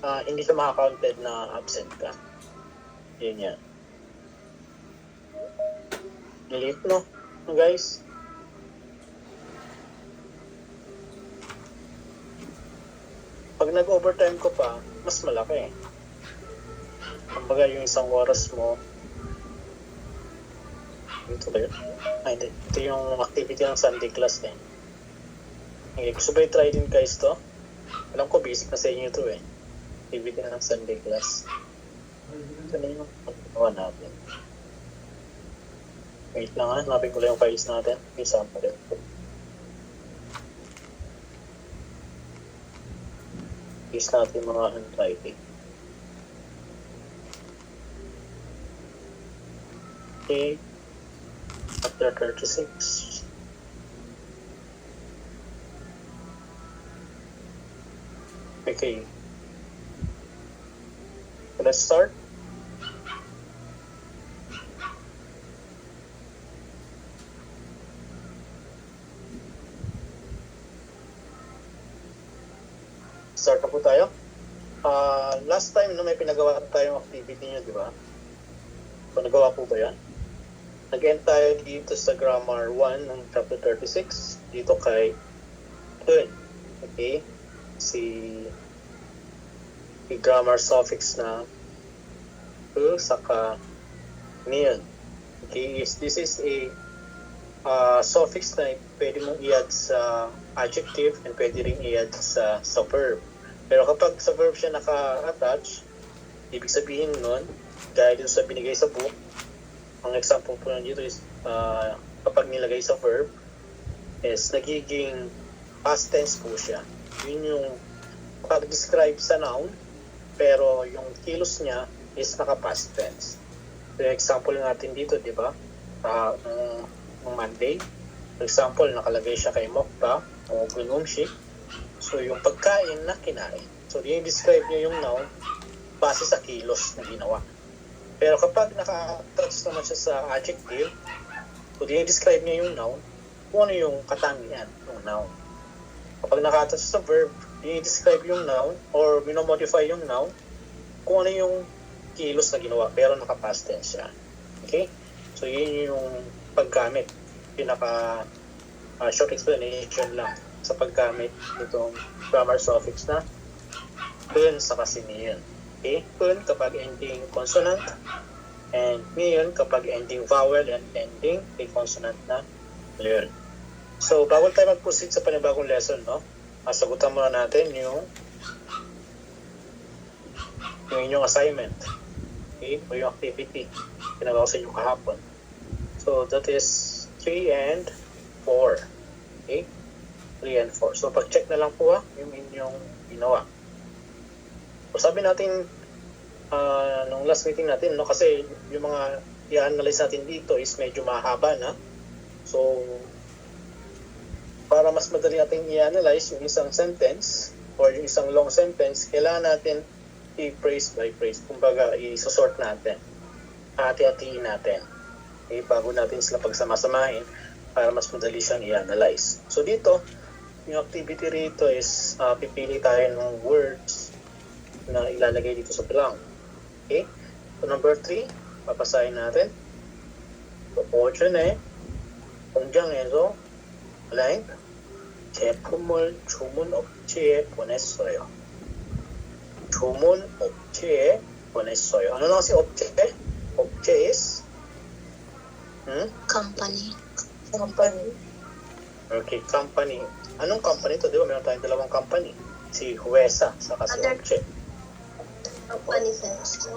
hindi siya makakounted na absent ka. Yun yan. Delete, no? Guys? Pag nag-overtime ko pa, mas malaki. Kumbaga yung isang oras mo, ito ba yun? Hindi. Ito yung activity ng Sunday class eh. Okay, gusto ba i-try din guys to? Alam ko basic na sa inyo ito eh. Activity na ng Sunday class. Ito na yung pagkawa natin. Wait lang ha, hanapin ko lang yung files natin. May sample. Use natin mga handwriting. Okay. Chapter 36. Okay. Let's start. Start na po tayo. Last time na may pinagawa tayong activity nyo, di ba? So, nagawa po ba yan? Nag-end tayo dito sa grammar 1 ng chapter 36. Dito kay Dun. Okay? Si grammar suffix na saka niyan. Okay? This is a suffix na pwede mong i-add sa adjective and pwede rin i-add sa verb. Pero kapag sa verb siya naka-attach, ibig sabihin nun, dahil dito sa binigay sa book, ang example po dito is kapag nilagay sa verb, is nagiging past tense po siya. Yun yung pag-describe sa noun, pero yung kilos niya is naka-past tense. So, yung example natin dito, di ba? Ng Monday, for example, nakalagay siya kay Mokta o Gunumshi. So, yung pagkain na kinain. So, i-describe niya yung noun base sa kilos na ginawa. Pero kapag naka-attach naman siya sa adjective, so, i-describe niya yung noun kung ano yung katangian ng noun. Kapag naka-attach sa verb, i-describe yung noun or minomodify yung noun kung ano yung kilos na ginawa pero naka-past tense siya. Okay? So, yun yung paggamit. Pinaka short explanation lang sa paggamit nitong grammar suffix na dun sa kasi niyon. Okay? Dun kapag ending consonant and niyon kapag ending vowel and ending a consonant na learn. So, bago tayo mag-proceed sa panibagong lesson, no? Sagutan muna natin yung inyong assignment. Okay? O yung activity. Pinagawa ko sa inyo kahapon. So, that is 3 and 4. Okay? 3 and 4. So, pag-check na lang po yung inyong ginawa. So, sabi natin nung last meeting natin, no, kasi yung mga i-analyze natin dito is medyo mahaba na. So, para mas madali natin i-analyze yung isang sentence or yung isang long sentence, kailangan natin i-phrase by phrase. Kumbaga, i-sort natin. Hati-hatiin natin. Okay? Bago natin sila pagsama-samahin para mas madali siyang i-analyze. So, dito, yung activity rito is pipili tayo ng words na ilalagay dito sa blank. Okay? So, number 3, papasahin natin. So, 8네 공장에서 blank 제품을 주문 업체에 보냈어요. 주문 업체에 보냈어요. Ano lang si 업체? 업체 is? Company. Okay, company. Anong company to? Di ba meron tayong dalawang company? Si Huesa, saka si Other Opche. Company sense.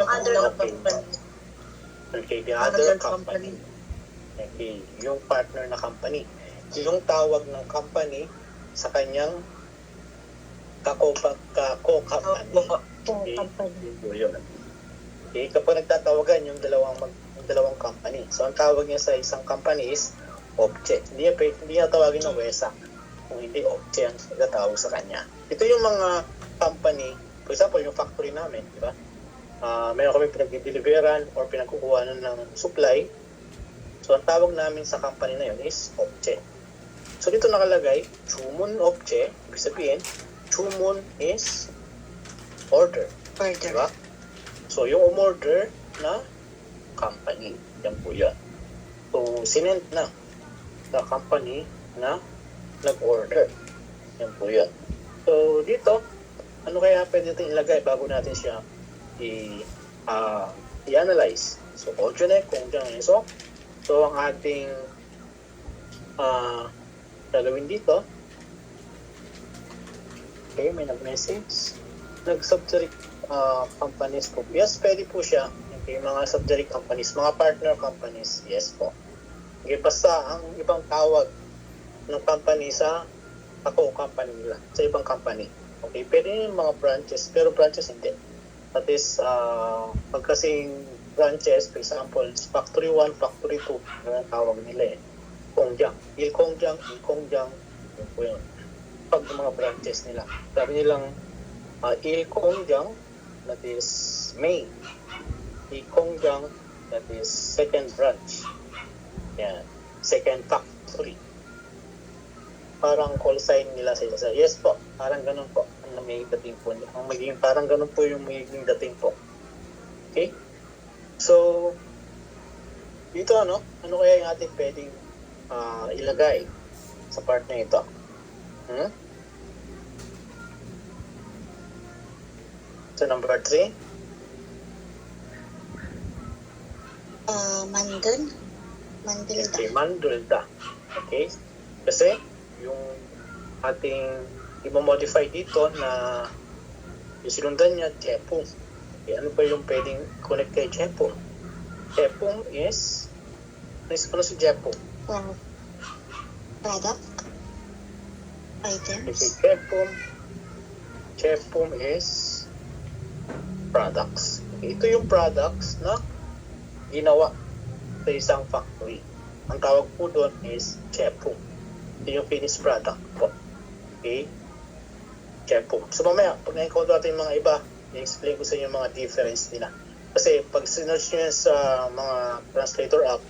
Okay, the other company. Okay, yung partner na company. Yung tawag ng company sa kanyang kako-company. Okay, yun. Okay, kapag nagtatawagan yung dalawang company. So, ang tawag niya sa isang company is Opche. Hindi niya tawagin ng Huesa. Kung hindi Opche ang nagtatawag sa kanya. Ito yung mga company, for example, yung factory namin, di ba? Meron kami pinag-deliveran or pinagkukuhanan ng supply. So, ang tawag namin sa company na yun is Opche. So, dito nakalagay, 주문 Opche. Ibig sabihin, 주문 is order. Order. Diba? So, yung umorder na company. Yan po yan. So, sinend na sa company na nag-order. Yan po yan. So, dito, ano kaya pwede natin ilagay bago natin siya i-analyze? So, Ojonek, kung dyan iso. So, ang ating gagawin dito, okay, may nag-message. Nag-subject companies po. Yes, pwede po siya. Okay, mga subject companies, mga partner companies. Yes po. Okay, basta ang ibang tawag ng company sa company nila, sa ibang company. Okay, pwede yung mga branches, pero branches hindi. That is, pag kasing branches, for example, factory 1, factory 2, ang tawag nila eh. Kongjang, Ilkongjang, yun po yun. Pag mga branches nila. Sabi nilang Ilkongjang, that is main. Ilkongjang, that is second branch. Yan, second factory. Parang call sign nila sa isa. Yes po, parang ganun po. Ang may dating po. Ang magiging parang ganun po yung magiging dating po. Okay? So, dito ano kaya yung ating pwedeng ilagay sa part na ito? So, number 3. Mandul. Okay, mandulda. Okay? Kasi, yung ating i-modify dito na yung sinundan niya, Jepung. Okay, ano ba yung pwedeng connect kay Jepung? Jepung is, ano si Jepung? Product. Items. Okay, Jepung is products. Okay, ito yung products na ginawa sa isang factory. Ang tawag po doon is Jepung. Ito yung finished product po. Okay? Jepung. So mamaya, pag na-encode natin yung mga iba, i-explain ko sa inyo yung mga difference nila. Kasi pag sinerch nyo yan sa mga translator app,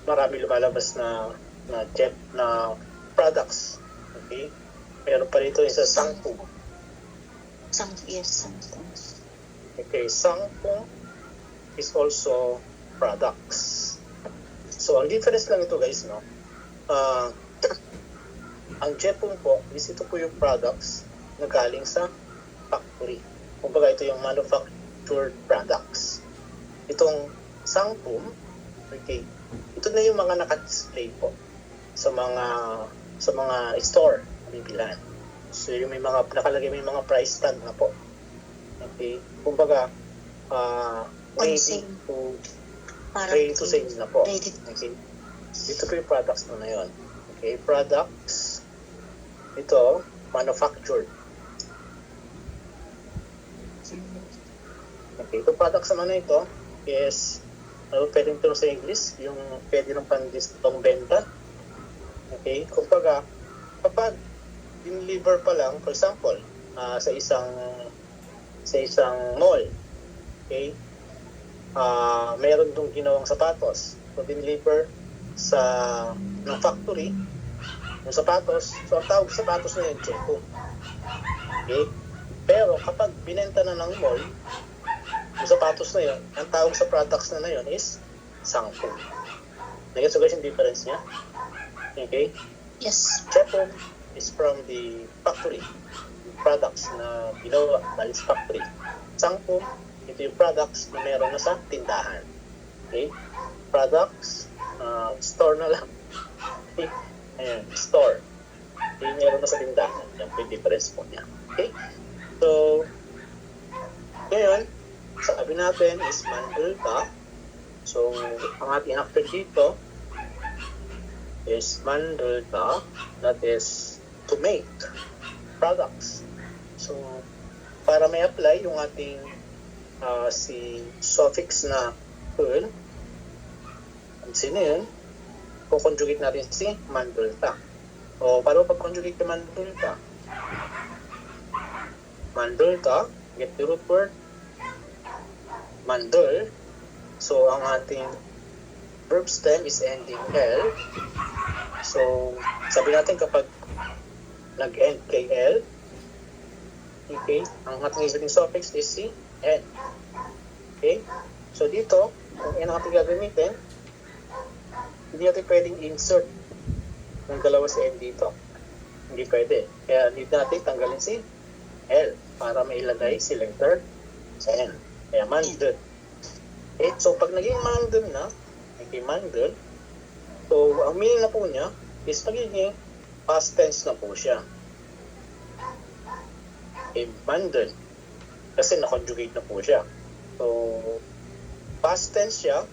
marami lumalabas na products. Okay? Meron pa rito yung sa Sangpung. Sangpung. Okay, Sangpung is also products. So, ang difference lang ito guys, no? Ang Jepung po, ito po yung products na galing sa factory. Kumbaga ito yung manufactured products. Itong Sangpum, okay, ito na yung mga naka-display po sa mga store, bibilan. So yung may mga nakalagay, may mga price tag na po. Okay, kumbaga ready to sale na po. Okay. Ito po yung products na yun. Okay, products. Ito, manufactured. Okay, ito products naman na ito is, pwedeng ito sa English, yung pwede ng pang benta. Okay, kumbaga, kapag deliver pa lang, for example, sa isang mall, okay, meron dong ginawang sapatos. So, deliver ng factory, yung sapatos, so ang tawag sapatos na yun, Jepung. Okay? Pero kapag binenta na ng mall, yung sapatos na yun, ang tawag sa products na yun is Sangpung. Nagets so guys yung difference niya? Okay? Yes. Jepung is from the factory. Products na ginawa by its factory. Sangpung, ito yung products na meron na sa tindahan. Okay? Products, store na lang. Okay? Ayan, store. Okay, meron na sa tindahan. Yan po yung difference po niya. Okay? So, ngayon, sabi natin is mandulta. So, ang ating after dito is mandulta. That is to make products. So, para may apply yung ating si suffix na ul, sino yun? Kukonjugate natin si mandulta. O, paano pag-conjugate yung mandulta? Mandulta, get the root word, mandul. So, ang ating verb stem is ending L. So, sabi natin kapag nag-end kay L, Okay? Ang ating isiping suffix is si N. Okay? So dito, kung N ang ating gagamitin, hindi natin pwedeng insert ng dalawa si N dito. Hindi pwede. Kaya need natin tanggalin si L para mailagay si letter N. Kaya mandun. Okay? So pag naging mandun na, so ang meaning na po niya is magiging past tense na po siya. Okay, mandun. Kasi na-conjugate na po siya. So, past tense siya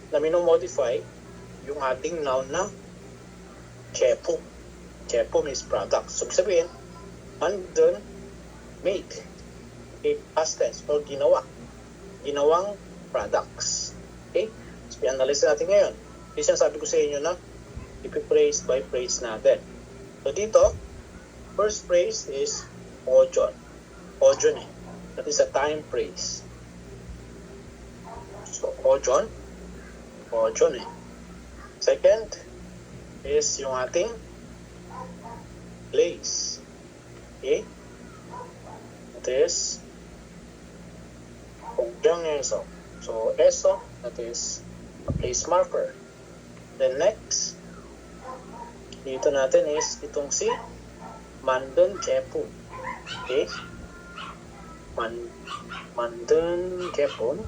na minomodify yung ating noun na chepo. Chepo means product. So, sabihin, mandun, made. Okay, past tense or ginawa. Ginawang products. Okay? So, i-analyze natin ngayon. Kasi sabi ko sa inyo na ipi-phrase by phrase natin. So, dito, first phrase is ojon. Ojon eh. That is a time phrase. So, ojon. Ojon eh. Second is yung ating place. Okay? It is kongjang eso. So, eso, that is a place marker. Then next, dito natin is itong si mandun jepu. Okay? Mandun jepun.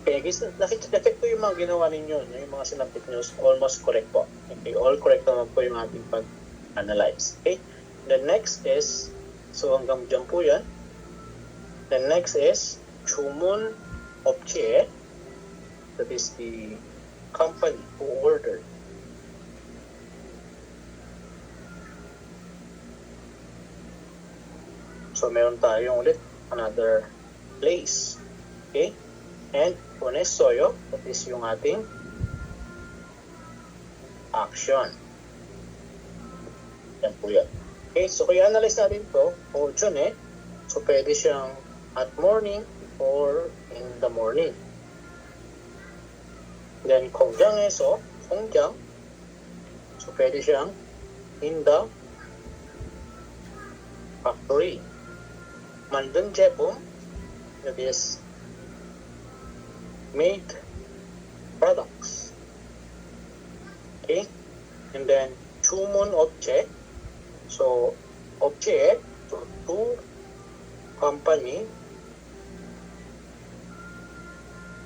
Okay, guys, na-check ko yung mga ginawa ninyo, yung mga synaptic news, almost correct po. Okay, all correct naman po yung ating pag-analyze. Okay? The next is, so hanggang dyan po yan. The next is, 주문 업체, that is the company who ordered. So, meron tayong ulit another place. Okay? And ponessoyo, that is yung ating action. Yan po yan. Okay, so kaya analyze natin to, ojon eh. So, pwede siyang at morning or in the morning. Then, kongjang eh, so, kongjang. So, pwede siyang in the factory. Mandun jepum, that is made products. Okay? And then, 주문 업체. So, object, so to company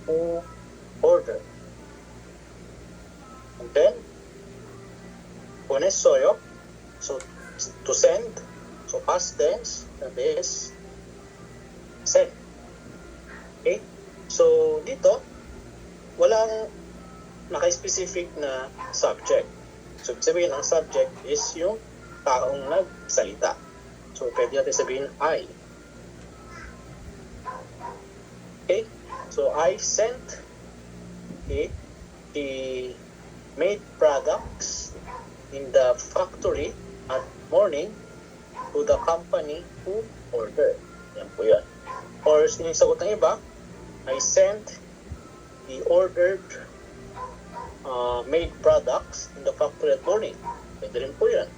who order. And then, 보냈어요. So, to send. So, past tense, that is send. Okay? So, dito, walang naka-specific na subject. So, sabihin, ang subject is yung taong nagsalita. So, pwede natin sabihin, I. Okay? So, I sent the made products in the factory at morning to the company who ordered. Yan po yan. Or, yung sagot ng iba, I sent the ordered made products in the factory at morning. Pwede rin po yan.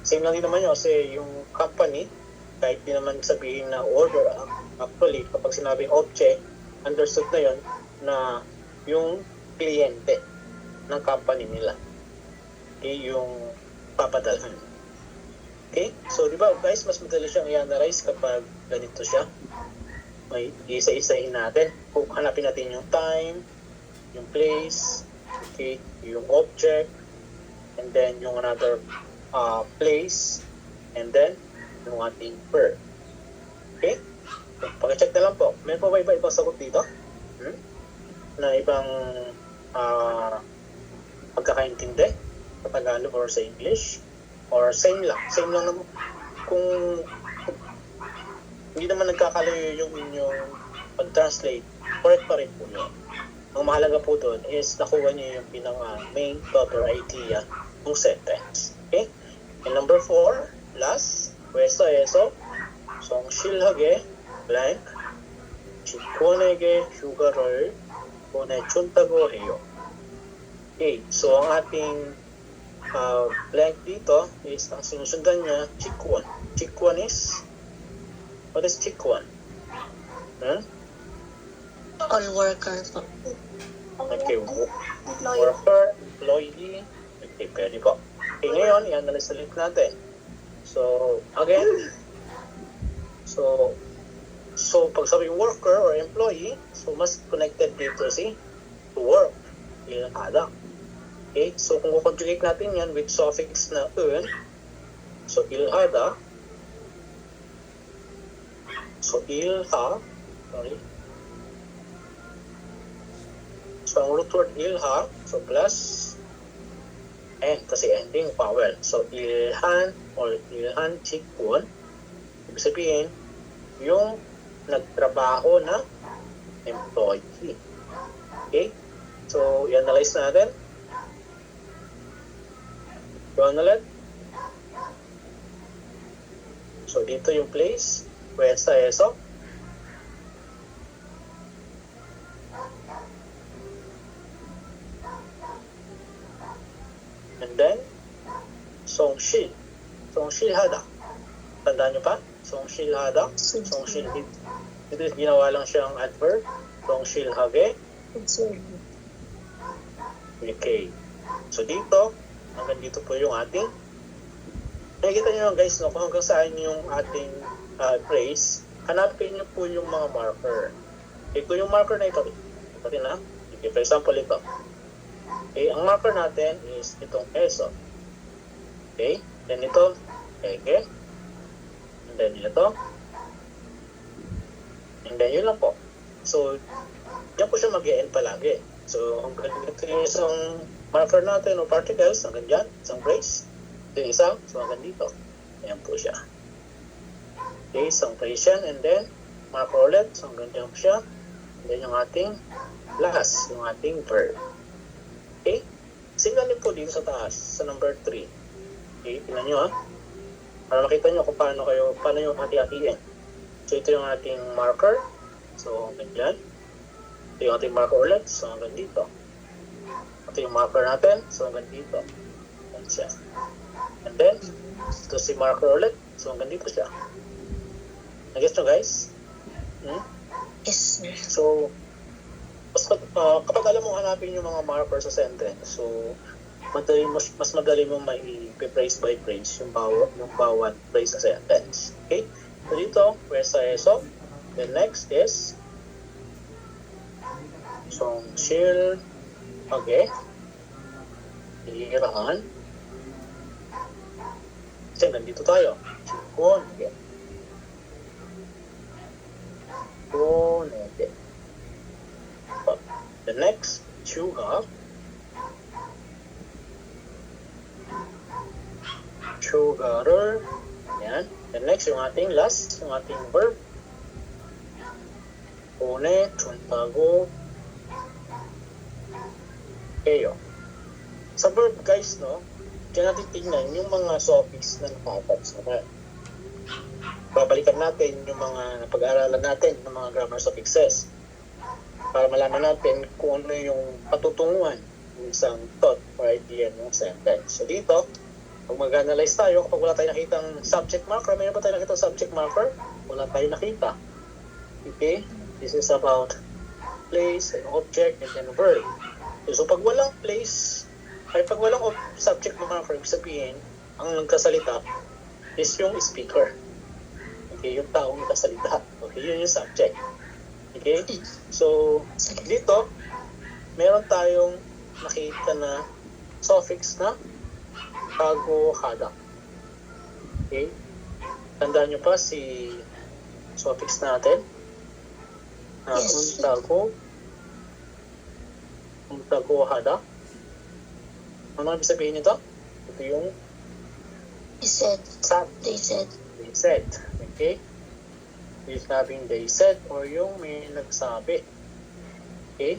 Same lang din naman yun kasi yung company, kahit di naman sabihin na order, actually, kapag sinabing object, understood na yun na yung kliyente ng company nila. Okay, yung papadalhan. Okay, so di ba guys, mas madali siyang i-analyze kapag ganito siya. May isa-isahin natin. Kung hanapin natin yung time, yung place, okay, yung object, and then yung another place, and then yung ating verb. Okay? So, pag-check na lang po. May pa ba iba-ibang sagot dito? Na ibang pagkakaintindi sa Tagalog or sa English? Or same lang? Same lang naman. Kung hindi naman nagkakalayo yung inyong pag-translate, correct pa rin po yun. Ang mahalaga po doon is nakuha niyo yung main thought or idea ng sentence. Okay? And number 4, last, 회사에서 성실하게 blank 직원에게 휴가를 보내준다고 해요. Okay, so ang ating blank dito is ang sinusundan niya, Chikwon. Chikwon is, what is Chikwon? Hmm? All worker po. Okay, Employee. worker, employee. Okay, pwede po. Okay, ngayon, i-analyze ulit natin. So, again, so pag sabing worker or employee, so mas connected dito si to work. Ilhada. Okay, so kung conjugate natin yan with suffix na un, so ilhada, so ilha, sorry, so ang root word ilha, so plus and kasi ending vowel, so ilhan or ilhan chikwon, ibig sabihin yung nagtrabaho na employee. Okay, so i-analyze natin. Go ulit. So dito yung place, pwesta eso. And then, Songshil. Songshil hada. Tandaan nyo pa? Songshil hada. Songshil dito ginawa lang siyang adverb. Songshil hage. Okay. So dito, hanggang dito po yung ating, nakikita nyo lang guys, no, kung hanggang saan yung ating phrase, hanapin nyo po yung mga marker. Okay, kung yung marker na ito rin na, okay, for example ito. Okay, ang marker natin is itong eso. Okay, then ito, ege, and then ito, and then yun lang po. So, yan po siya mag-e-end palagi. So, hanggang ito yung isang marker natin o particles, hanggang dyan, isang phrase. Ito yung isang, so hanggang dito. Ayan po siya. Okay, isang phrase yan, and then, marker ulit, so hanggang dyan po siya. And then yung ating last, yung ating verb. Okay, singgalin po dito sa taas, sa number 3. Okay, tingnan nyo ha. Para makita nyo kung paano yung hati-hatiin. So, ito yung ating marker. So, hanggang dyan. Ito yung ating marker ulit, so hanggang dito. Ito yung marker natin, so hanggang dito. Ayan siya. And then, ito si marker ulit, so hanggang dito siya. Nag-gets nyo guys? Yes, sir. So, kapag alam mo hanapin yung mga marker sa sentence, so mas madali mo mai-phrase by phrase yung bawat phrase sa sentence. Okay? So dito, where's sa eso? The next is Songshil hage. Ihirahan. Kasi nandito tayo. Chikwon hage. Konete. The next, chuga. Chugarer. Yan. The next, yung ating last, yung ating verb. One, chuntago, eyo. Sa verb, guys, no, diyan natin tingnan yung mga suffix na nakatouch naman. Babalikan natin yung mga napag-aaralan natin ng mga grammar suffixes para malaman natin kung ano yung patutunguhan ng isang thought or idea ng sentence. So dito, pag mag-analyze tayo, kapag wala tayong nakitang subject marker, mayroon ba tayong nakitang subject marker? Wala tayong nakita. Okay? This is about place, and object, and then verb. So pag walang place, ay pag walang subject marker, ibig sabihin, ang nagkasalita is yung speaker. Okay, yung taong nagkasalita. Okay, yun yung subject. Okay? So, dito, meron tayong nakita na suffix na tago hada. Okay? Tandaan nyo pa si suffix natin. Yes. Tago hada. Ano ibig sabihin nito? Ito yung He said. They said. They said. Okay? Yung sabing they said or yung may nagsabi. Okay?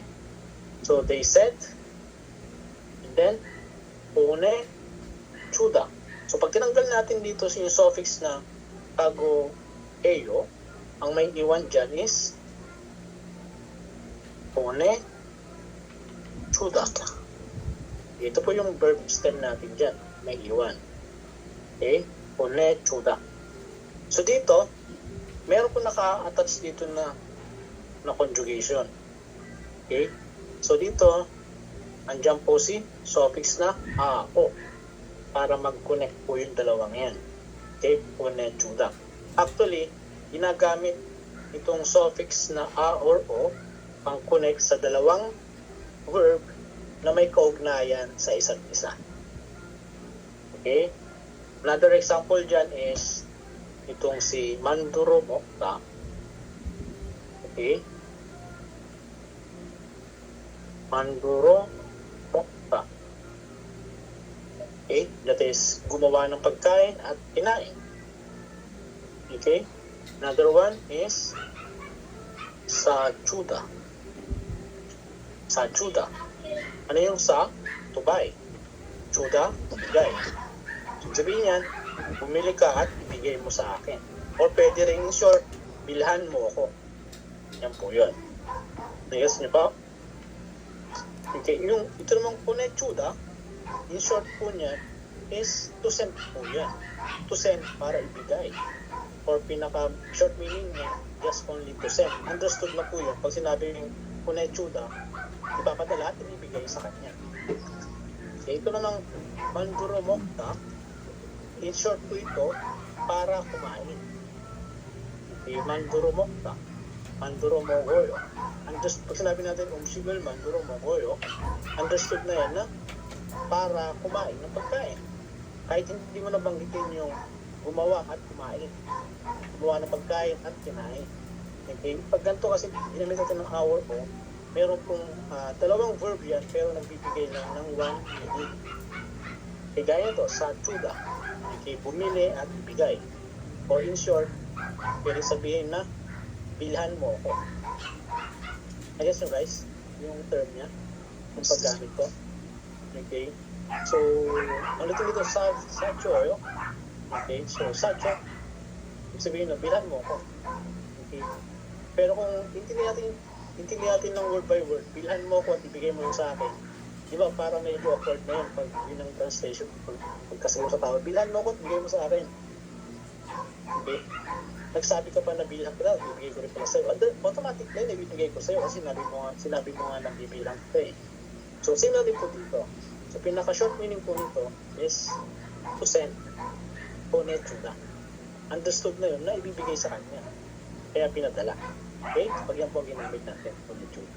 So, they said. And then, une, chuda. So, pag tinanggal natin dito yung suffix na tago eyo, ang may iwan dyan is une, chuda. Ito po yung verb stem natin dyan. May iwan. Okay? Punechuda. So dito, meron po naka-attach dito na conjugation. Okay? So dito, andyan po si suffix na o para mag-connect po yung dalawang yan. Okay? Punechuda. Actually, ginagamit itong suffix na a or o pang connect sa dalawang verb na may kaugnayan sa isa't isa. Okay? Another example dyan is itong si Manduro Mokta. Okay? Manduro Mokta. Okay? That is, gumawa ng pagkain at kinain. Okay? Another one is Sachuda. Sachuda. Ano yung sa? To buy. Chuda, bigay. So, sabihin yan, bumili ka at ibigay mo sa akin. Or pwede rin in short, bilhan mo ako. Yan po yun. Nagets niyo pa? Okay, ito namang punechuda, in short po niya, is to send po yan. To send para ibigay. Or pinaka-short meaning niya, just only to send. Understood na po yun. Pag sinabi yung punechuda, ipapadala at ibibigay sa kanya. Okay, ito namang Manduro Mokta, in short po ito, para kumain. Okay, Manduro Mokta, Manduro Mogoyo. Pag sinabi natin, Umshibel Manduro Mogoyo, understood na yan na para kumain ng pagkain. Kahit hindi mo nabanggitin yung gumawa at kumain. Gumawa ng pagkain at kinain. Okay, pag ganito kasi ginamit natin ng hour o, meron pong dalawang verb yan pero nagbibigay lang ng one meaning. Okay, gaya ito, Sachuda. Okay, bumili at ibigay. O in short, pwede sabihin na bilhan mo ako. I guess nyo guys, yung term niya, yung paggamit ko. Okay, so, ulitin dito, Sacho. Okay, so Sacho, ibig sabihin na bilhan mo ako. Okay, pero kung intindi natin ng word by word, bilhan mo ako at ibigay mo sa akin. Di ba, parang medyo awkward na yun pag yun ang translation. Pagkasama sa tao, bilhan mo ako at ibigay mo sa akin. Okay? Nagsabi ka pa na bilhan ko na, ibigay ko rin pala sa'yo. Automatic na yun, ibigay ko sa'yo kasi sinabi mo nga nang bibilang ko eh. So, same na din po dito. So, pinaka-short meaning po nito is to send. Punechuda. Understood na yun na ibibigay sa kanya. Kaya pinadala. Okay? Pag yan po ginamit natin, punechuda.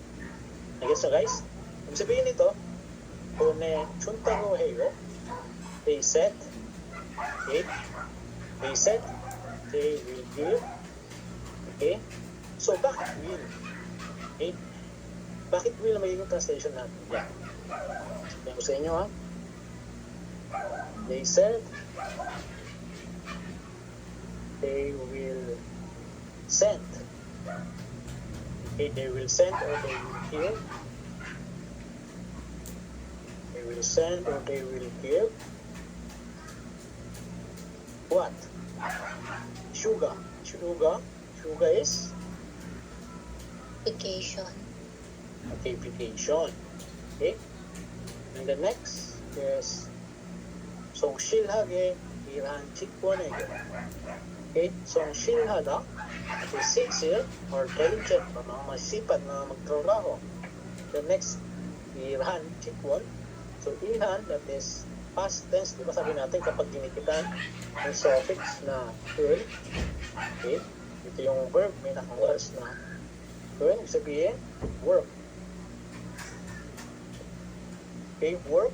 I guess so guys, kung sabihin nito, Punechuntago heyo, they said, okay? They said, they will give, okay? So, bakit will? Okay? Bakit will na magiging translation natin? Yan. Sabihin ko sa inyo, ha? They said, they will send. Okay, they will send or they will give. They will send or they will give. What? Sugar. Sugar is? Vacation. Okay, vacation. Okay? And the next is 성실하게 일한 직원에게. Okay? 성실하다. Okay, sincere or diligent, mga masipag na magtrabaho. The next, ilhan, chikwan. So, ilhan, that is past tense. Diba sabi natin kapag ginikitan ng suffix na will. Okay? Ito yung verb, may nakawas na will. Ibig sabihin, work. Okay, work.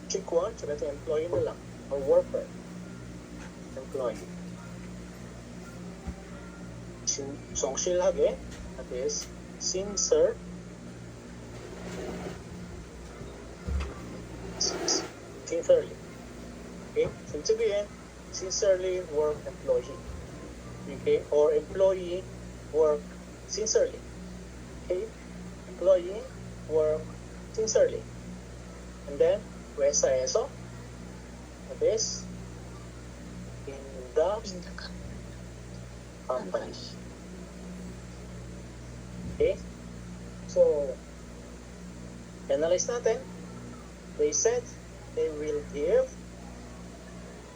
Chikwan, so natin employee mo lang. Or worker. Employee. 성실하게, that is sincere. Sincerely. Okay? So, sabihin, sincerely work employee. Okay? Or employee work sincerely. Okay? Employee work sincerely. And then, Wesa eso, that is in the company. Okay? So, Analyze natin. They said they will give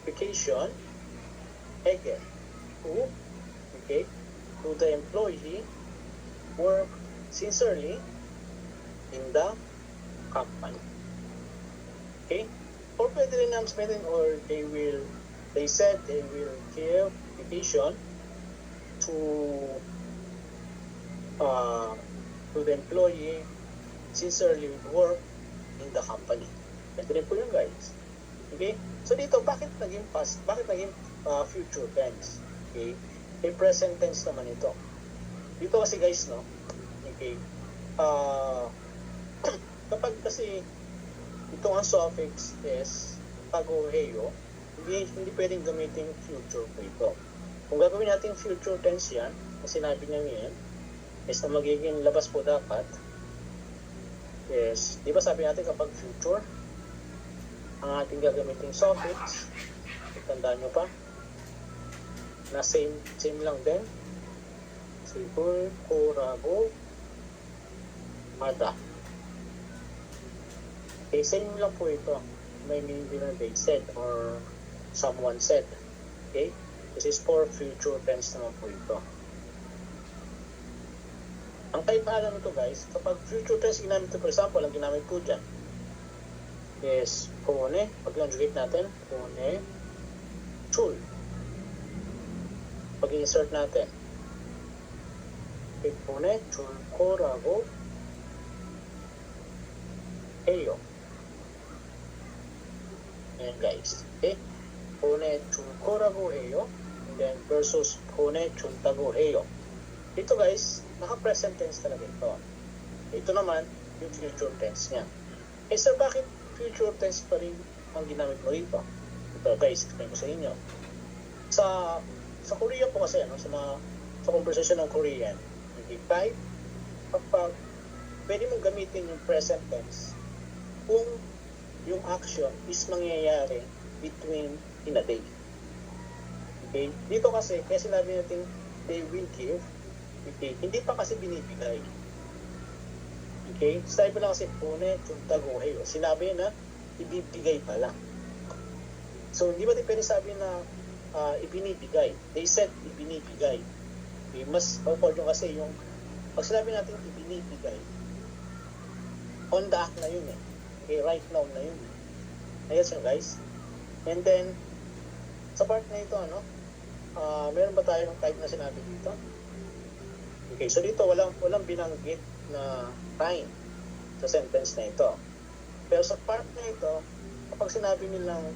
vacation again to, okay, to the employee work sincerely in the company. Okay? Or pwede rin namin sabihin, or they said they will give vacation to the employee sincerely work in the company. Pwede rin po yun, guys. Okay? So dito, bakit naging past? Bakit naging future tense? Okay? May present tense naman ito. Dito kasi guys, no? Okay? Kapag kasi itong ang suffix is tago-heyo, hindi pwedeng gamitin future po ito. Kung gagawin natin future tense yan, ang sinabi niya ngayon, is na magiging labas po dapat, yes, di ba sabi natin kapag future, ang ating gagamitin suffix, tandaan nyo pa, na same lang din, siguro, korago, ada. Okay, same lang po ito. May meaning din na they said or someone said. Okay? This is for future tense naman po ito. Ang kaibahan nito guys, kapag future tense ginamit ito, for example, ang ginamit po dyan is pone, pag conjugate natin, pone, chul. Pag insert natin, pone, chul, korago, heyo. Ayan guys. Okay? Pone, chul, korago, heyo. And then versus pone, chul, tago, heyo. Ito guys, naka-present tense talaga ito. Ito naman, yung future tense niya. Eh sir, bakit future tense pa rin ang ginamit mo rito? Ito guys, explain ko sa inyo. Sa Korea po kasi, sa conversation ng Korean, hindi type, kapag pwede mong gamitin yung present tense kung yung action is mangyayari between in a day. Okay? Dito kasi, kaya sinabi natin they will give, okay, hindi pa kasi binibigay. Okay? Sabi lang kasi pune, chuntago, heyo. Sinabi na ibibigay pa lang. So, hindi ba pwede sabi na ibinibigay? They said ibinibigay. Okay? Mas awkward yung kasi yung pag sinabi natin ibinibigay, on the act na yun eh. Okay, right now na yun. Ayos yun guys. And then, sa part na ito, meron ba tayong type na sinabi dito? Okay, so dito walang binanggit na time sa sentence na ito. Pero sa part na ito, kapag sinabi nilang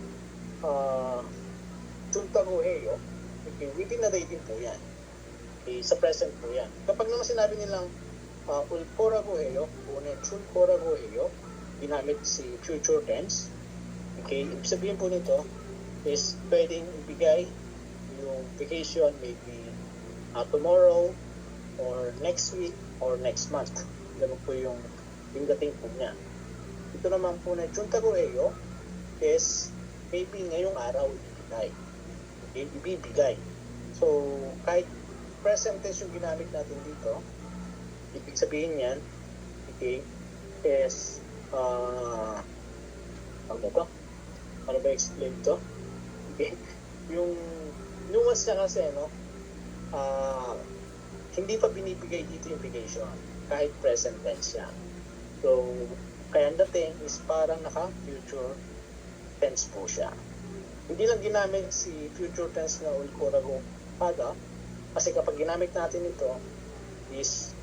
chuntago heyo, okay, within na day din po yan. Okay, sa present po yan. Kapag naman sinabi nilang ulkorago heyo, une chunkorago heyo, ginamit si future tense. Okay, ibig sabihin po nito is pwedeng ibigay yung vacation maybe tomorrow or next week or next month. Ganun po yung dating po niya. Ito naman po na chuntago heyo is maybe ngayong araw ibibigay. Okay, ibibigay. So, kahit present tense yung ginamit natin dito, ibig sabihin yan, okay, is ano ba explain to? Okay. Yung nuance niya kasi, hindi pa binibigay dito yung vacation kahit present tense siya. So, kaya ang dating is parang naka-future tense po siya. Hindi lang ginamit si future tense na ulkorago pada kasi kapag ginamit natin ito is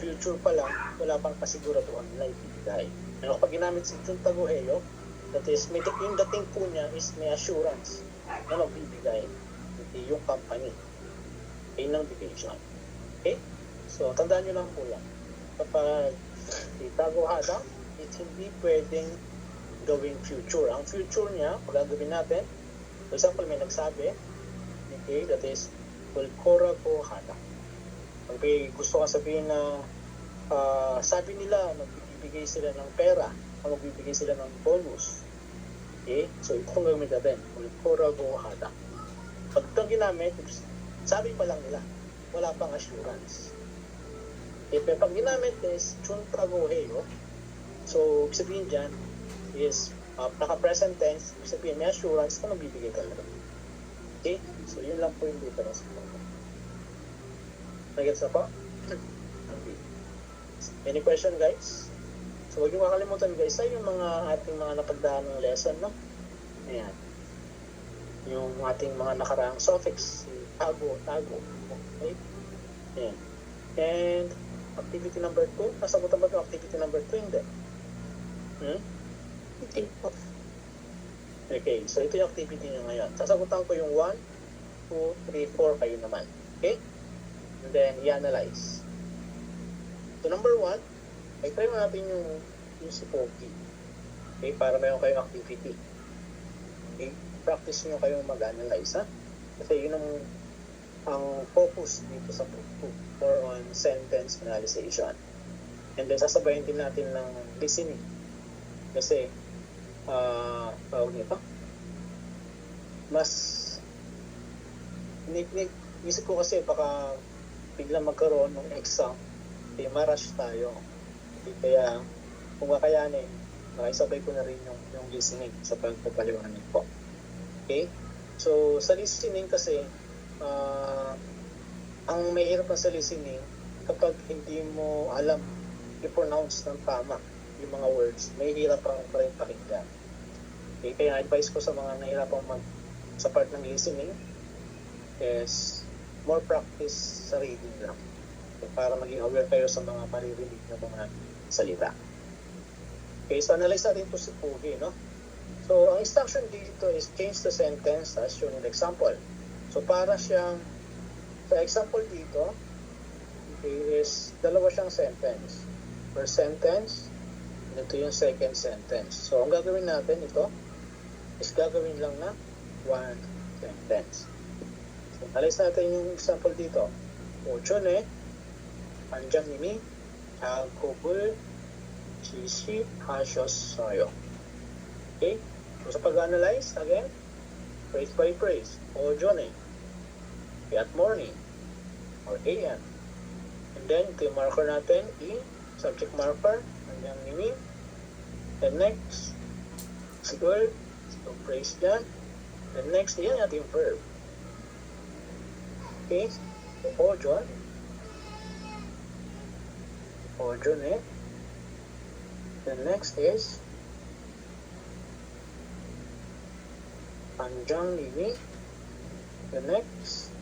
future pa lang, wala pang kasiguraduhan na ibibigay. Pero kapag ginamit si chuntago heyo, that is, yung dating po niya is may assurance na magbibigay yung company ng vacation. Okay? So, tandaan nyo lang po yan. Kapag itago hada, it hindi pwedeng gawing future. Ang future niya, pag gagawin natin, for example, may nagsabi, okay, that is, ulkorago hada. Pag gusto kang sabihin na sabi nila, magbibigay sila ng pera, o magbibigay sila ng bonus. Okay? So, ito kung gagawin natin, ulkorago hada. Pag itong ginamit, sabi pa lang nila, wala pang assurance. Okay, pero pag ginamit is chuntago heyo, So, ibig sabihin dyan is naka-present tense, ibig sabihin may assurance na magbibigay talaga. Okay? So, yun lang po yung difference. Nagets na po? Okay. Any question, guys? So, huwag yung makalimutan, guys, ay yung mga ating mga napagdaan ng lesson, no? Ayan. Yung ating mga nakaraang suffix, tago. Okay? Ayan. And, activity number 2, nasagutan ba ito activity number 2? Hindi. Hindi po. Okay, so ito yung activity nyo ngayon. Sasagutan ko yung 1, 2, 3, 4 kayo naman. Okay? And then, i-analyze. So, number 1, ay try mo natin yung si Pogi. Okay, para mayroon kayong activity. Okay, practice nyo kayong mag-analyze, ha? Kasi yun ang focus dito sa book 2 or on sentence analyzation. And then, sasabayin din natin ng listening. Kasi, tawag nito, mas isip ko kasi baka biglang magkaroon ng exam, ma-rush tayo. Kaya, kung kakayanin, nakisabay ko na rin yung listening sa pagpapaliwanag po. Okay? So, sa listening kasi, ang mahirap na sa listening, kapag hindi mo alam i-pronounce ng tama yung mga words, may hirapan pa rin pakinggan. Okay? Kaya advice ko sa mga nahirapan sa part ng listening is more practice sa reading lang. Okay? Para maging aware kayo sa mga maririnig na mga salita. Okay, so analyze natin ito si Pugi, no? So, ang instruction dito is change the sentence as shown in the example. So, para siyang, sa example dito, okay, is dalawa siyang sentence. First sentence, and ito yung second sentence. So, ang gagawin natin ito, is gagawin lang na one sentence. So, analyze natin yung example dito. 오전에 반장님이 작업을 지시하셨어요. Okay? So, sa pag-analyze, again, phrase by phrase. 오전에, okay, at morning, or AM. And then, ito yung marker natin, subject marker, 반장님이. Then next, si word, so phrase dyan. Then next, yan natin yung verb. Okay? So, 오전에. The next is 반장님이. The next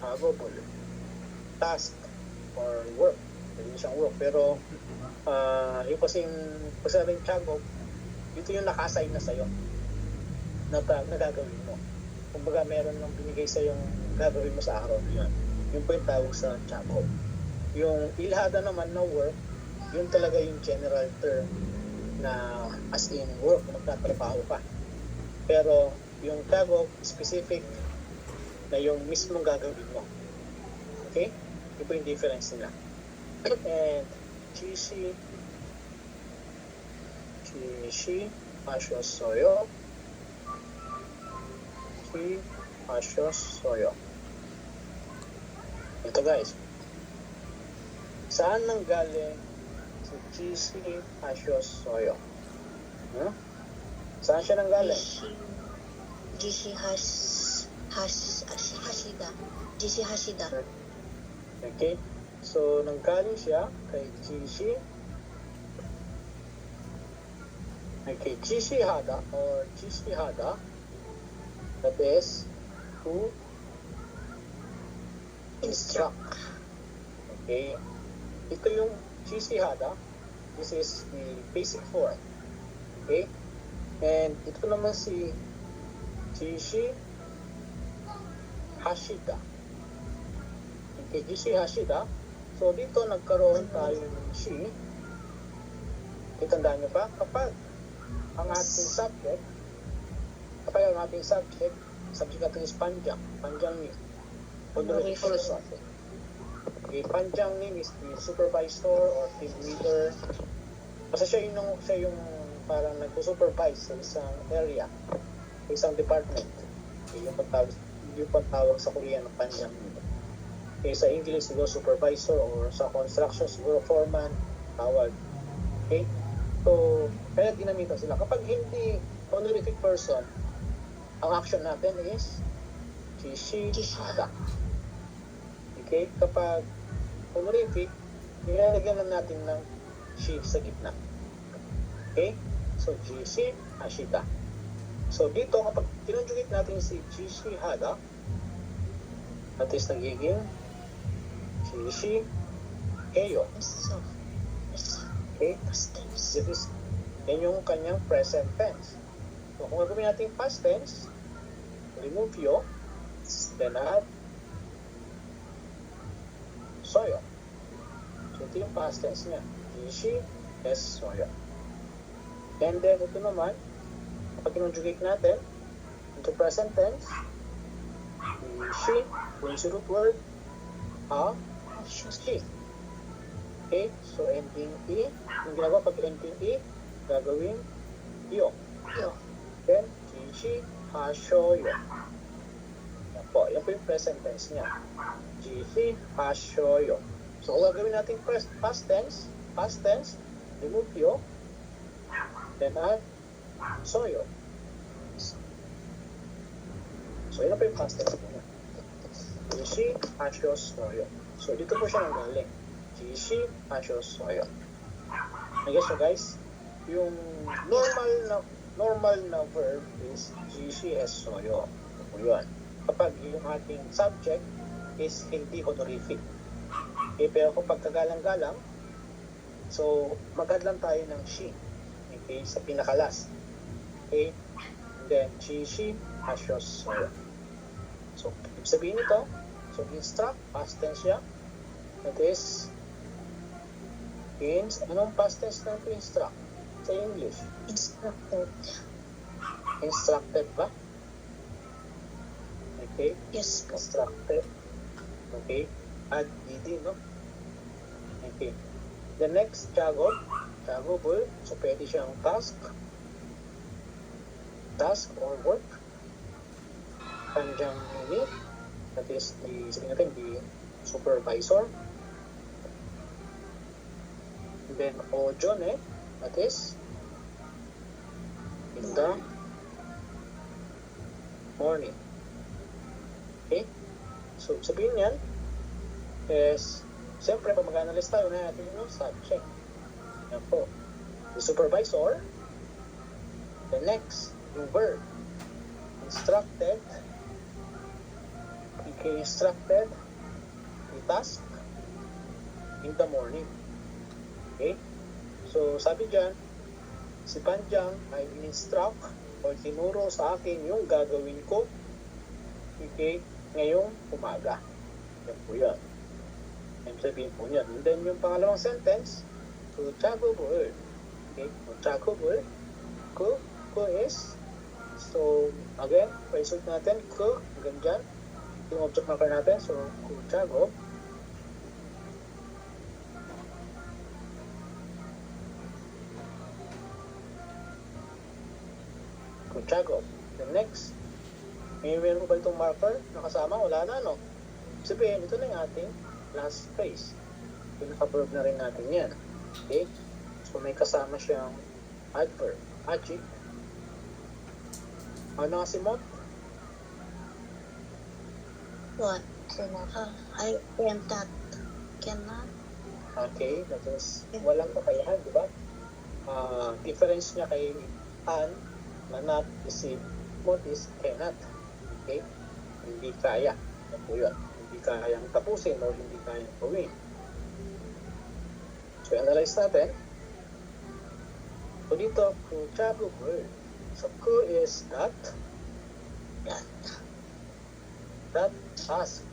작업을 task or work. Hindi siyang work pero yung kasing pasabing 작업, ito yung naka-assign na sa'yo na gagawin mo. Kumbaga meron nang binigay sa'yo yung gagawin mo sa araw na yun. Yung po yung tawag sa 작업. Yung ilhada naman na work, yun talaga yung general term na as in work, magtatrabaho ka. Pero yung 작업, specific na yung mismong gagawin mo. Okay? Yun po yung difference nila. And 지시하셨어요. Ito guys. Saan nanggaling si 지시하셨어요? Saan siya nanggaling? 지시하시다. Okay? So, nanggaling siya kay 지시하다 or 지시하다. That is to instruct. Okay? Ito yung 지시하다. This is the basic form. Okay? And ito naman si 지시하시다. Okay, 지시하시다. So, dito nagkaroon tayo ng shi. Itandaan nyo pa, kapag ang ating subject natin is panjangnim. Honorary person. Okay, panjangnim is the supervisor or team leader. Kasi siya yung parang nag-supervise sa isang area, sa isang department. Okay, yung pagtawag sa Korean ng panjangnim. Okay, sa English siguro supervisor or sa construction siguro foreman, tawag. Okay? So, kaya ginamitan sila. Kapag hindi honorific person, ang action natin is jishi hada. Okay? Kapag honorific, nilalagyan lang natin ng shi sa gitna. Okay? So, jishi hashida. So, dito kapag kinonjugate natin si jishi hada, at is nagiging jishi heyo. So, yes. Okay? Past tense. This is, yan yung kanyang present tense. So, kung gagawin natin past tense, remove yo, then add soyo. So, ito yung past tense niya. Jishi es soyo. And then, ito naman, kapag kinonjugate natin, into present tense, jishi, yung root word, shi. Okay, so ending E, yung ginagawa pag ending E, gagawin yo. Yo. Then, jishi hashoyo. Yan po, yan po yung present tense niya. Jishi hashoyo. So, kung gagawin natin past tense, remove yo, then add soyo. So, yun na po yung past tense niya. Jishi hasho soyo. So, dito po siya nanggaling. Jishi hasho soyo. I guess so guys, yung normal na verb is jishi es soyo. Ito po yun. Kapag yung ating subject is hindi honorific. Okay, pero kung pagkagalang-galang, so mag-add lang tayo ng shi. Okay, sa pinakalas. Okay, and then jishi hasho soyo. So, ibig sabihin nito, so instruct, past tense siya. That is, anong past tense na ito instruct? Sa English. Instructed. Instructed ba? Okay. Yes po. Instructed. Okay. Add ed, no? Okay. The next, jagol. Jagobul. So, pwede siyang task. Task or work. Kanjang ni. That is, sabihin natin, the supervisor. And then, ojone. That is, in the morning. Okay? So, sabihin yan is, siyempre, pag mag-analyze tayo na natin yung subject. Yan po. The supervisor. The next, yung verb. Instructed. Okay, instructed. The task. In the morning. Okay? So, sabi dyan, si Panjang ay in-instruct o tinuro sa akin yung gagawin ko, okay, ngayong umaga. Yan po yan. Yan sabihin po yan. And then yung pangalawang sentence, kuchagobul. Okay, kuchagobul. Ku is, so again, pa-insert natin, ku, hanggang dyan. Yung object marker natin, so kuchagob. Kuchagob. The next, meron ko ba itong marker nakasama? Wala na, no? Sabihin, ito na yung ating last phrase. Pinaka-verb na rin natin yan. Okay? So, may kasama siyang adverb. Adjective. Ano nga si Mot? What? I cannot. Cannot. Okay, that is, walang kakayahan, di ba? Difference niya kay an, na not is si Mot is cannot. Okay? Hindi kaya. Yan po yun. Hindi kayang tapusin o hindi kayang gawin. So, analyze natin. So, dito, kuchabu word. So, ku is that. That ask.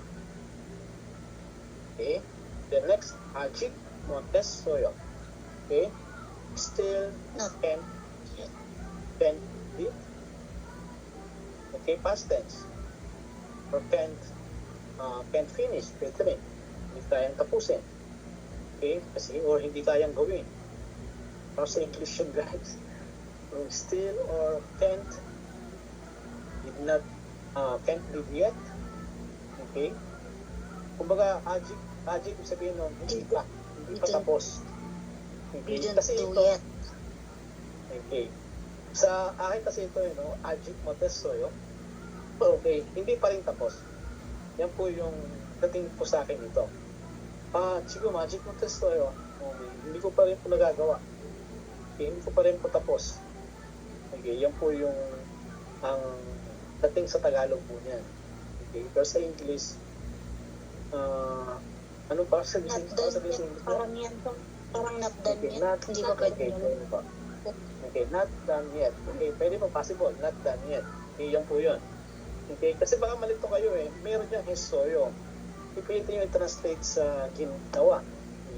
Okay? The next, ajik, montes soyo. Okay? Still Not. can be. Okay, past tense. Or can't finish. Pwede rin. Hindi kayang tapusin. Okay? Kasi, or hindi kayang gawin. Or sa English yun, guys. So, still or can't did not can't live yet. Okay? Kumbaga, adjective sabihin nun, hindi pa Didn't- tapos. Okay. Didn't Kasi do ito, yet. okay. Sa akin kasi ito, adjective motesoyo. Okay, hindi pa rin tapos. Yan po yung dating po sa akin ito. Siguro magic motesoyo. Okay, hindi ko pa rin po nagagawa. Okay, hindi ko pa rin po tapos. Okay, yan po yung ang dating sa Tagalog po niyan. Okay, pero sa English, ano pa sabihin Not sa done yet. English? Parang yan po. Parang not done Okay, yet. not, Hindi pa pwede okay, yun. pwede pa. Okay, not done yet. Okay, pwede pa possible, not done yet. Okay, yan po yun. Okay, kasi baka malito kayo meron dyan hisoyo. Ipilitin nyo i-translate sa ginawa.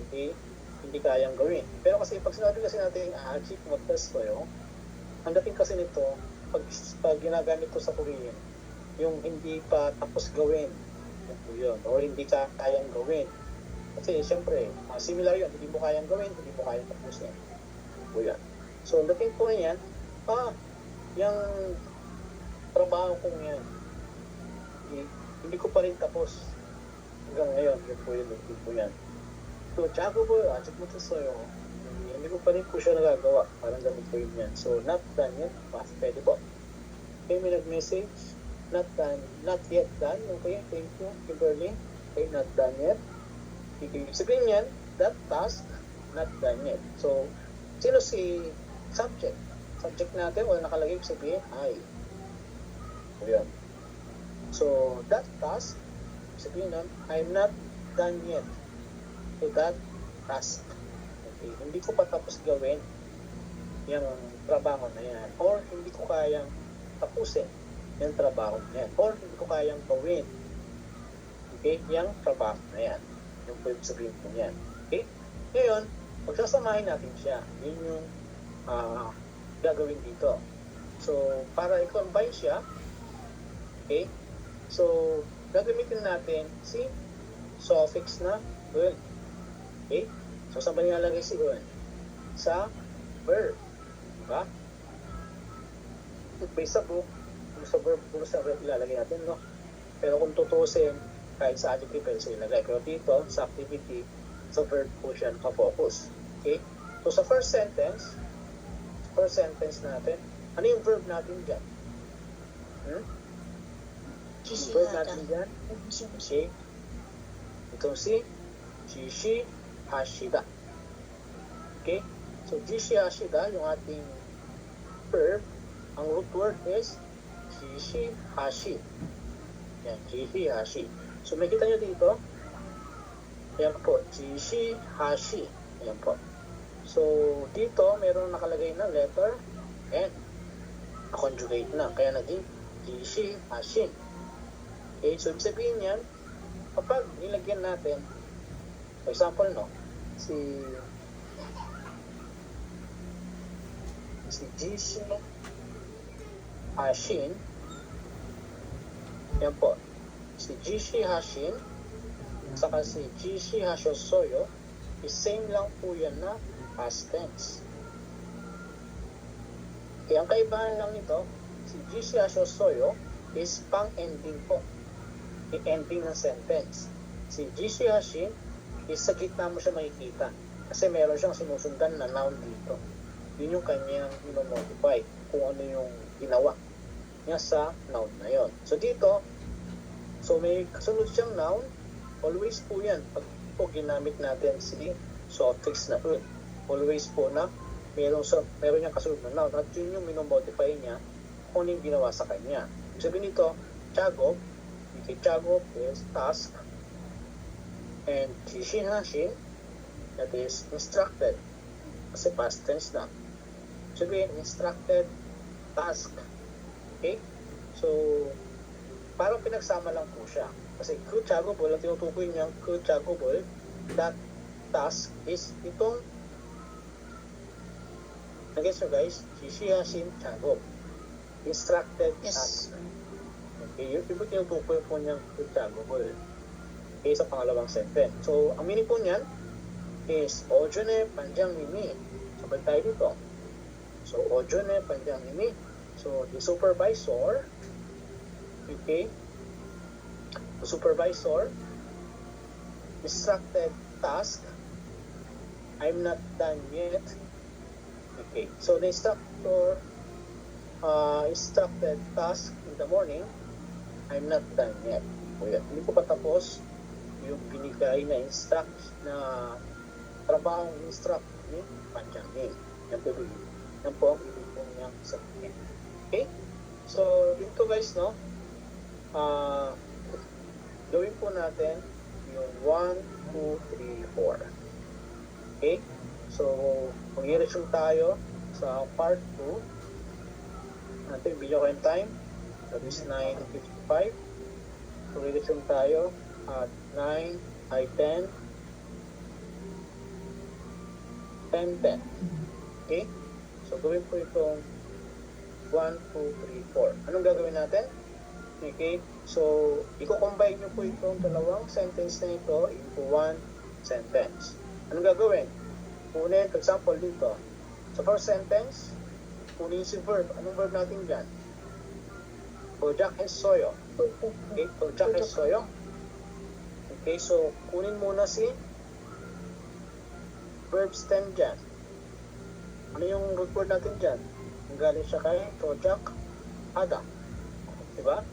Okay, hindi kayang gawin. Pero kasi pag sinabi kasi natin adjective motesoyo, ang dating kasi nito, pag ginagamit ko sa Korean, yung hindi pa tapos gawin, yan po yun. O hindi ka kayang gawin. Kasi siyempre, similar yun, hindi mo kayang gawin, hindi mo kayang tapusin. Yan po yan. So, ang dating po yan, yung trabaho kong yan, hindi ko pa rin tapos hanggang ngayon, yan po yun, hindi po yan. So, tsaka po, adjective motesoyo, hindi ko pa rin po siya nagagawa. Parang ganun po yun yan. So, not done yet, pwede po. Okay, may nag-message, not done, not yet done. Okay, thank you, Kimberly. Okay, not done yet. Okay, sabihin yan, that task, not done yet. So, sino si subject? Subject natin, wala nakalagay sabihin, I. So, yun. So, that task, sabihin nun, I'm not done yet. So, that task. Okay, hindi ko pa tapos gawin yung trabaho na yan. Or, hindi ko kayang tapusin yung trabaho na yan. Or, hindi ko kayang gawin. Okay, yung trabaho na yan. Yung pwede sabihin ko yan. Okay? Ngayon, pagsasamahin natin siya. Yun yung gagawin dito. So, para i-combine siya, okay? So, gagamitin natin si suffix na un. Okay? So, saan ba nilalagay si un? Sa verb. Diba? Based sa book, sa verb, sa verb ilalagay natin, no? Pero kung tutusin, kahit sa adjective, pwede sa ilagay. Pero dito, sa activity, sa verb po siya nakafocus. Okay? So, sa first sentence natin, ano yung verb natin dyan? Yung verb natin dyan? Okay? Itong si Jishi Hashida. Okay? So, Jishi Hashida, yung ating verb, ang root word is Jishi Hashi. Yan, Jishi Hashi. So, makita nyo dito, yan po, Jishi Hashi. Yan po. So, dito, meron nakalagay na letter N. Na-conjugate na. Kaya naging Jishi Hashi. Okay, so, sabihin yan, kapag nilagyan natin, for example, no, si Jishi Hashin, yan po, si Jishi Hashin, saka si Jishi Hashosoyo, is same lang po yan na past tense. Kaya ang kaibahan lang nito, si Jishi Hashosoyo is pang-ending po. I-ending ng sentence. Si Jishi Hashin is sa gitna mo siya makikita. Kasi meron siyang sinusundan na noun dito. Yun yung kanyang modify kung ano yung ginawa niya sa noun na yon. So dito, so may kasunod siyang noun, always po yan. Pag po ginamit natin si suffix na un, always po na meron niyang kasunod na noun at yun yung minomodify niya kung ano yung ginawa sa kanya. Ibig sabihin nito, chagop, chagop is task, and Jishin Hashin, that is instructed. Kasi past tense na. Sabihin, instructed task. Okay? So, parang pinagsama lang po siya. Kasi kuchagobol, ang tinutukoy niyang kuchagobol, that task is itong nag-gets nyo guys? Jishi Hashin Chagob. Instructed task. Yes. Okay, yung tinutukoy po niyang kuchagobol. Okay, sa pangalawang sentence. So, ang meaning po niyan is Ojone Panjang Mimi. Sabay tayo dito. So, Ojone Panjang Mimi. So, the supervisor, okay, the supervisor instructed task, I'm not done yet. Okay, so the instructor instructed task in the morning, I'm not done yet. O yan, hindi ko pa tapos yung binigay na trabaho instruct ni Panjangin. Yan po ang ibig po niyang sabihin. Okay? So, dito guys, no? Gawin po natin yung 1, 2, 3, 4. Okay? So, mag-resume tayo sa part 2. Natin, video and time. That is 9:55. So, mag-resume tayo at 10. 10. Okay? So, gawin po itong 1, 2, 3, 4. Anong gagawin natin? Okay? So, i-combine nyo po itong dalawang sentence na ito into one sentence. Anong gagawin? Kunin, for example, dito. Sa first sentence, kunin si verb. Anong verb natin dyan? Tojak and soyo. Okay? Tojak and soyo. Okay, so, kunin muna si verb stem dyan. Ano yung root word natin dyan? Ang galing siya kay Tojak, Ada. Diba?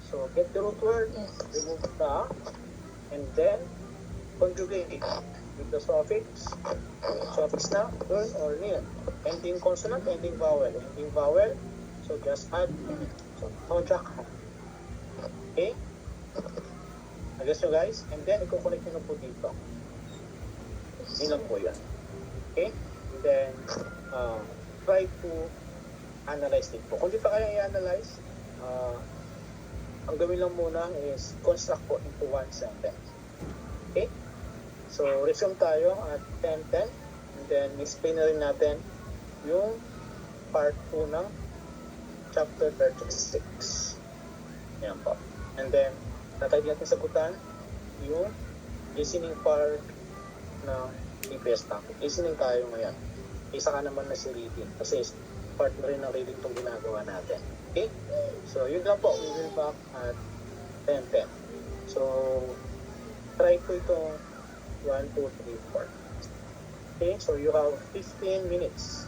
So, get the root word, remove the, and then conjugate it with the suffix. Suffix na, turn or nil. Ending consonant, ending vowel. Ending vowel, so just add. So, Tojak. Okay? I-guess nyo guys, and then i-connect nyo na po dito. Yun lang po yan. Okay? And then, try to analyze din po. Kung di pa kaya i-analyze, ang gawin lang muna is construct po into one sentence. Okay? So, resume tayo at 10:10 and then explain na rin natin yung part 2 ng chapter 36. Yan po. And then, natay natin sagutan yung listening part ng EPS topic. Listening tayo ngayon. Isa ka naman na si reading kasi part na rin ng reading itong ginagawa natin. Okay? So, yun lang po. We will back at 10:10. So, try po itong 1, 2, 3, 4. Okay? So, you have 15 minutes